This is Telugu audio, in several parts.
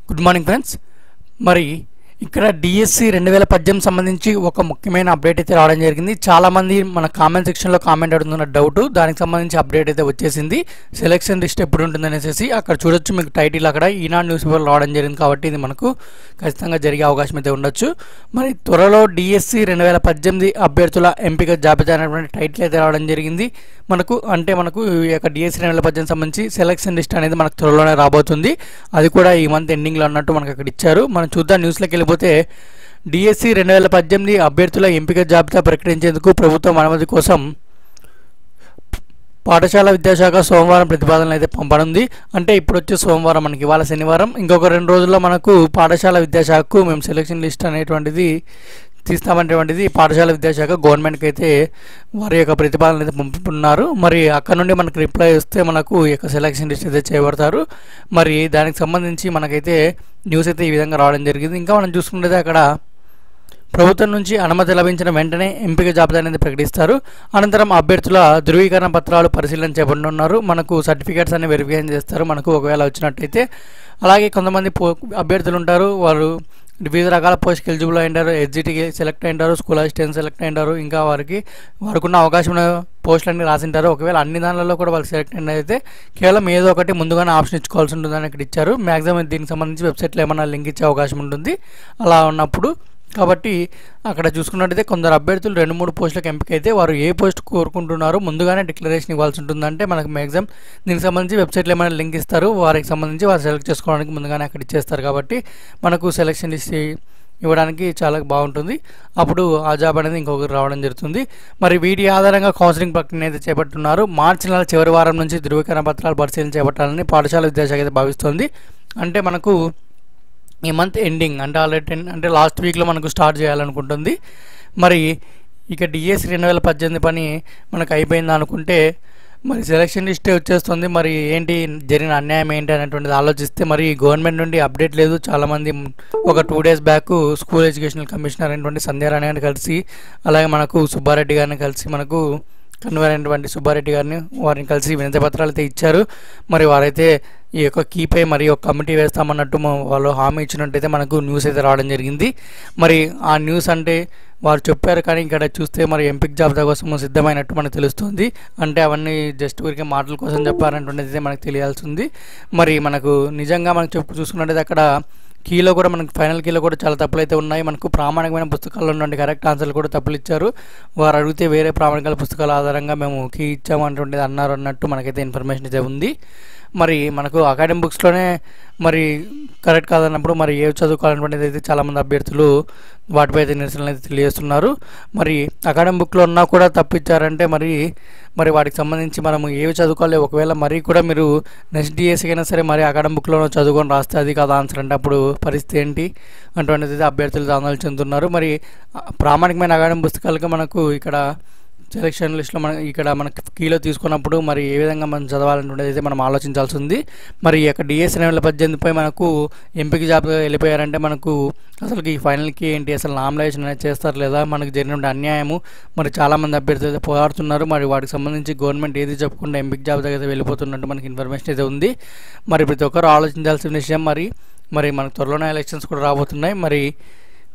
Good morning friends. మరి ఇక్కడ డిఎస్సి 2018 సంబంధించి ఒక ముఖ్యమైన అప్డేట్ అయితే రావడం జరిగింది. చాలామంది మన కామెంట్ సెక్షన్లో కామెంట్ అడుగుతున్న డౌట్, దానికి సంబంధించి అప్డేట్ అయితే వచ్చేసింది. సెలక్షన్ లిస్ట్ ఎప్పుడు ఉంటుందనేసి అక్కడ చూడొచ్చు. మీకు టైటిల్ అక్కడ ఈనాడు న్యూస్ పేపర్ రావడం జరిగింది కాబట్టి ఇది మనకు ఖచ్చితంగా జరిగే అవకాశం అయితే ఉండొచ్చు. మరి త్వరలో డిఎస్సి 2018 అభ్యర్థుల ఎంపిక జాబితా అనేటువంటి టైటిల్ అయితే రావడం జరిగింది. మనకు ఈ యొక్క డిఎస్సి 2018 సంబంధించి సెలక్షన్ లిస్ట్ అనేది మనకు త్వరలోనే రాబోతుంది. అది కూడా ఈ మంత్ ఎండింగ్లో అన్నట్టు మనకు అక్కడ ఇచ్చారు. మనం చూద్దాం న్యూస్లోకి వెళ్ళిపోతే, డిఎస్సి 2018 అభ్యర్థుల ఎంపిక జాబితా ప్రకటించేందుకు ప్రభుత్వం అనుమతి కోసం పాఠశాల విద్యాశాఖ సోమవారం ప్రతిపాదనలు అయితే పంపనుంది. అంటే ఇప్పుడు వచ్చే సోమవారం, మనకి ఇవాళ శనివారం, ఇంకొక 2 రోజుల్లో మనకు పాఠశాల విద్యాశాఖకు మేము సెలక్షన్ లిస్ట్ అనేటువంటిది తీస్తామనేటువంటిది పాఠశాల విద్యాశాఖ గవర్నమెంట్కి అయితే వారి యొక్క ప్రతిపాదనలు అయితే పంపుతున్నారు. మరి అక్కడ నుండి మనకు రిప్లై వస్తే మనకు ఈ యొక్క సెలక్షన్ లిస్ట్ అయితే చేయబడతారు. మరి దానికి సంబంధించి మనకైతే న్యూస్ అయితే ఈ విధంగా రావడం జరిగింది. ఇంకా మనం చూసుకుంటే అక్కడ ప్రభుత్వం నుంచి అనుమతి లభించిన వెంటనే ఎంపిక జాబితా అనేది ప్రకటిస్తారు. అనంతరం అభ్యర్థుల ధృవీకరణ పత్రాలు పరిశీలన చేపట్టనున్నారు. మనకు సర్టిఫికేట్స్ అన్ని వెరిఫికేషన్ చేస్తారు మనకు ఒకవేళ వచ్చినట్టయితే. అలాగే కొంతమంది అభ్యర్థులు ఉంటారు, వారు వివిధ రకాల పోస్ట్కి ఎలిజిబుల్ అయ్యారు, ఎస్జిటికి సెలెక్ట్ అయ్యారు, స్కూల్ అసిస్టెంట్ సెలెక్ట్ అయ్యారు, ఇంకా వారికి ఉన్న అవకాశం పోస్టులన్నీ రాసింటారు. ఒకవేళ అన్ని దానిలలో కూడా వాళ్ళు సెలెక్ట్ అయితే కేవలం ఏదో ఒకటి ముందుగానే ఆప్షన్ ఇచ్చుకోవాల్సి ఉంటుందని ఇక్కడ ఇచ్చారు. మ్యాక్సిమం దీనికి సంబంధించి వెబ్సైట్లో ఏమైనా లింక్ ఇచ్చే అవకాశం ఉంటుంది అలా ఉన్నప్పుడు. కాబట్టి అక్కడ చూసుకున్నట్టయితే కొందరు అభ్యర్థులు 2-3 పోస్టులకు ఎంపిక అయితే వారు ఏ పోస్ట్ కోరుకుంటున్నారో ముందుగానే డిక్లరేషన్ ఇవ్వాల్సి ఉంటుందంటే మనకు మ్యాక్సిమం దీనికి సంబంధించి వెబ్సైట్లో ఏమైనా లింక్ ఇస్తారు, వారికి సంబంధించి వారు సెలెక్ట్ చేసుకోవడానికి ముందుగానే అక్కడ ఇచ్చేస్తారు. కాబట్టి మనకు సెలెక్షన్ లిస్ట్ ఇవ్వడానికి చాలా బాగుంటుంది. అప్పుడు ఆ జాబ్ అనేది ఇంకొకరు రావడం జరుగుతుంది. మరి వీటి ఆధారంగా కౌన్సిలింగ్ ప్రక్రియ అయితే చేపట్టున్నారు. మార్చి నెల చివరి వారం నుంచి ధృవీకరణ పత్రాలు పరిశీలన చేపట్టాలని పాఠశాల విద్యాశాఖ అయితే భావిస్తోంది. అంటే మనకు ఈ మంత్ ఎండింగ్ అంటే లాస్ట్ వీక్లో మనకు స్టార్ట్ చేయాలనుకుంటుంది. మరి ఇక డిఎస్సి 2018 పని మనకు అయిపోయింది అనుకుంటే మరి సెలక్షన్ లిస్టే వచ్చేస్తుంది. మరి ఏంటి జరిగిన అన్యాయం ఏంటి అనేటువంటిది ఆలోచిస్తే మరి గవర్నమెంట్ నుండి అప్డేట్ లేదు. చాలామంది ఒక 2 days back school educational commissioner అయినటువంటి సంధ్యారాణి గారిని కలిసి, అలాగే మనకు సుబ్బారెడ్డి గారిని కలిసి, మనకు కన్వీనర్ అయినటువంటి సుబ్బారెడ్డి గారిని వారిని కలిసి వినతి పత్రాలు అయితే ఇచ్చారు. మరి వారైతే ఈ యొక్క కీపై మరి ఒక కమిటీ వేస్తామన్నట్టు వాళ్ళు హామీ ఇచ్చినట్టయితే మనకు న్యూస్ అయితే రావడం జరిగింది. మరి ఆ న్యూస్ అంటే వారు చెప్పారు, కానీ ఇక్కడ చూస్తే మరి ఎంపిక జాబితా కోసం సిద్ధమైనట్టు మనకు తెలుస్తుంది. అంటే అవన్నీ జస్ట్ ఊరికే మాటల కోసం చెప్పారనేటువంటిది మనకు తెలియాల్సింది. మరి మనకు నిజంగా మనకు చూసుకున్నట్టయితే అక్కడ కీలో కూడా మనకు ఫైనల్ కీలో కూడా చాలా తప్పులు అయితే ఉన్నాయి. మనకు ప్రామాణికమైన పుస్తకాల్లో ఉన్నటువంటి కరెక్ట్ ఆన్సర్లు కూడా తప్పులు ఇచ్చారు. వారు అడిగితే వేరే ప్రామాణికాల పుస్తకాల ఆధారంగా మేము కీ ఇచ్చాము అన్నటువంటిది అన్నట్టు మనకైతే ఇన్ఫర్మేషన్ అయితే ఉంది. మరి మనకు అకాడమిక్ బుక్స్లోనే మరి కరెక్ట్ కాదన్నప్పుడు మరి ఏ చదువుకోవాలనేటువంటిది అయితే చాలామంది అభ్యర్థులు వాటిపై అయితే నిరసనలు అయితే తెలియజేస్తున్నారు. మరి అకాడమిక్ బుక్లో ఉన్నా కూడా తప్పిచ్చారంటే మరి వాటికి సంబంధించి మనము ఏవి చదువుకోవాలి. ఒకవేళ మరీ కూడా మీరు నెక్స్ట్ డిఎస్సీ అయినా సరే మరి అకాడమిక్ బుక్లో చదువుకొని రాస్తే అది కాదు ఆన్సర్ అంటే అప్పుడు పరిస్థితి ఏంటి అటువంటిది అభ్యర్థులు ఆందోళన చెందుతున్నారు. మరి ప్రామాణికమైన అకాడమిక్ పుస్తకాలకి మనకు ఇక్కడ సెలక్షన్ లిస్ట్లో మనకి కీలో తీసుకున్నప్పుడు మరి ఏ విధంగా మనం చదవాలనేది అయితే మనం ఆలోచించాల్సి ఉంది. మరి ఈ యొక్క డిఎస్సి 2018 మనకు ఎంపిక జాబితా వెళ్ళిపోయారంటే మనకు అసలుకి ఈ ఫైనల్కి ఏంటి, అసలు నామినేషన్ అనేది చేస్తారు లేదా, మనకు జరిగిన అన్యాయము మరి చాలామంది అభ్యర్థులు అయితే పోరాడుతున్నారు. మరి వాటికి సంబంధించి గవర్నమెంట్ ఏది చెప్పకుండా ఎంపిక జాబితా అయితే వెళ్ళిపోతున్నట్టు మనకి ఇన్ఫర్మేషన్ అయితే ఉంది. మరి ప్రతి ఒక్కరు ఆలోచించాల్సిన విషయం. మరి మనకు త్వరలోనే ఎలక్షన్స్ కూడా రాబోతున్నాయి. మరి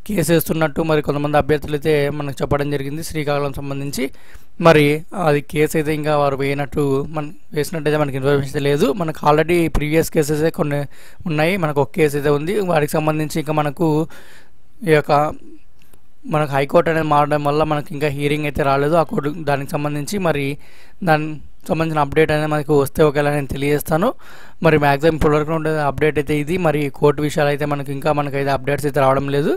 కేసు వేస్తున్నట్టు మరి కొంతమంది అభ్యర్థులు అయితే మనకు చెప్పడం జరిగింది శ్రీకాకుళం సంబంధించి. మరి అది కేసు అయితే ఇంకా వారు వేసినట్టయితే మనకి ఇన్ఫర్మేషన్ లేదు. మనకు ఆల్రెడీ ప్రీవియస్ కేసెస్ కొన్ని ఉన్నాయి, మనకు ఒక కేసు అయితే ఉంది. వాటికి సంబంధించి ఇంకా మనకు ఈ యొక్క మనకు హైకోర్టు అనేది మారడం వల్ల మనకి ఇంకా హీరింగ్ అయితే రాలేదు ఆ కోర్టు. దానికి సంబంధించి సంబంధించిన అప్డేట్ అనేది మనకు వస్తే ఒకవేళ నేను తెలియజేస్తాను. మరి మ్యాక్సిమం ఇప్పటివరకు ఉండే అప్డేట్ అయితే ఇది. మరి కోర్టు విషయాలు అయితే మనకైతే అప్డేట్స్ అయితే రావడం లేదు.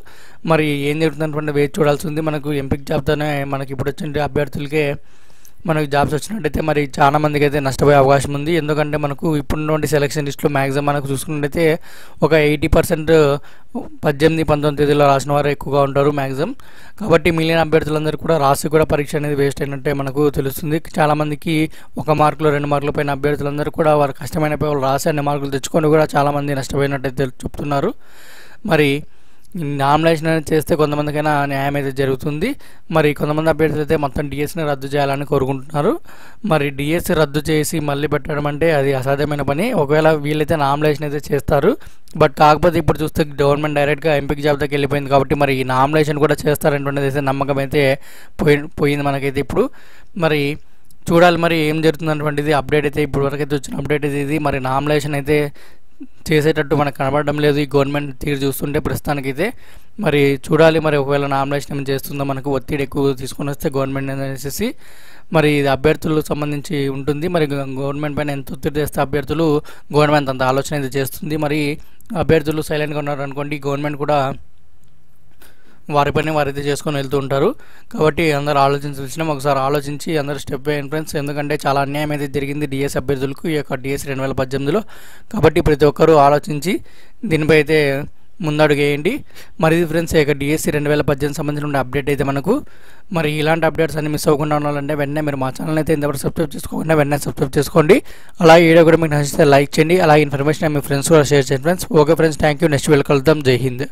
మరి ఏం జరుగుతున్నటువంటి వేచి చూడాల్సి ఉంది. మనకు ఎంపిక జాబితానే మనకి ఇప్పుడు వచ్చిన అభ్యర్థులకే మనకు జాబ్స్ వచ్చినట్టయితే మరి చాలా మందికి అయితే నష్టపోయే అవకాశం ఉంది. ఎందుకంటే మనకు ఇప్పుడున్నటువంటి సెలక్షన్ లిస్టులో మ్యాక్సిమం మనకు చూసుకున్నట్టయితే ఒక 80% 18-19 తేదీలో రాసిన వారు ఎక్కువగా ఉంటారు మ్యాక్సిమం. కాబట్టి మిలియన్ అభ్యర్థులందరూ కూడా రాసి కూడా పరీక్ష అనేది వేస్ట్ అయినట్టే మనకు తెలుస్తుంది. చాలామందికి 1 మార్కులు 2 మార్కుల పైన అభ్యర్థులందరూ కూడా వారు కష్టమైన వాళ్ళు రాసి అన్ని మార్కులు తెచ్చుకొని కూడా చాలామంది నష్టపోయినట్టయితే చెప్తున్నారు. మరి నామినేషన్ అనేది చేస్తే కొంతమందికైనా న్యాయం అయితే జరుగుతుంది. మరి కొంతమంది అభ్యర్థులు అయితే మొత్తం డిఎస్సిని రద్దు చేయాలని కోరుకుంటున్నారు. మరి డిఎస్సి రద్దు చేసి మళ్ళీ పెట్టడం అంటే అది అసాధ్యమైన పని. ఒకవేళ వీళ్ళైతే నామినేషన్ అయితే చేస్తారు, బట్ కాకపోతే ఇప్పుడు చూస్తే గవర్నమెంట్ డైరెక్ట్గా ఎంపిక జాబితాకి వెళ్ళిపోయింది కాబట్టి మరి ఈ నామినేషన్ కూడా చేస్తారనేటువంటిది అయితే నమ్మకం అయితే పోయింది మనకైతే. ఇప్పుడు మరి చూడాలి మరి ఏం జరుగుతుందన్నటువంటిది అప్డేట్ అయితే ఇప్పుడు వరకు అయితే వచ్చిన అప్డేట్ అయితే ఇది. మరి నామినేషన్ అయితే చేసేటట్టు మనకు కనబడడం లేదు ఈ గవర్నమెంట్ తీరు చూస్తుంటే ప్రస్తుతానికైతే. మరి చూడాలి మరి ఒకవేళ నామినేషన్ ఏమైనా చేస్తుందో, మనకు ఒత్తిడి ఎక్కువ తీసుకొని వస్తే గవర్నమెంట్ అనేసి మరి ఇది అభ్యర్థులకు సంబంధించి ఉంటుంది. మరి గవర్నమెంట్ పైన ఎంత ఒత్తిడి చేస్తే అభ్యర్థులు గవర్నమెంట్ అంత ఆలోచన అయితే చేస్తుంది. మరి అభ్యర్థులు సైలెంట్గా ఉన్నారు అనుకోండి, గవర్నమెంట్ కూడా వారి పని వారైతే చేసుకొని వెళ్తూ ఉంటారు. కాబట్టి అందరూ ఆలోచించాల్సిన ఒకసారి ఆలోచించి అందరూ స్టెప్ వేయండి ఫ్రెండ్స్. ఎందుకంటే చాలా అన్యాయం అయితే జరిగింది డిఎస్ అభ్యర్థులకు ఈ యొక్క డిఎస్ 2018లో. కాబట్టి ప్రతి ఒక్కరూ ఆలోచించి దీనిపై అయితే ముందడుగు వేయండి. మరి ఇది ఫ్రెండ్స్ ఇక డిఎస్సి 2018 సంబంధించిన అప్డేట్ అయితే మనకు. మరి ఇలాంటి అప్డేట్స్ అన్ని మిస్ అవ్వకుండా ఉండాలంటే వెంటనే మీరు మా ఛానల్ అయితే ఇంతవరకు సబ్స్క్రైబ్ చేసుకోకుండా వెంటనే సబ్స్క్రైబ్ చేసుకోండి. అలాగే ఈ వీడియో కూడా మీకు నచ్చితే లైక్ చేయండి. అలాగే ఇన్ఫర్మేషన్ మీ ఫ్రెండ్స్ కూడా షేర్ చేయండి friends. Okay friends, thank you. Next welcome. జై హింద్.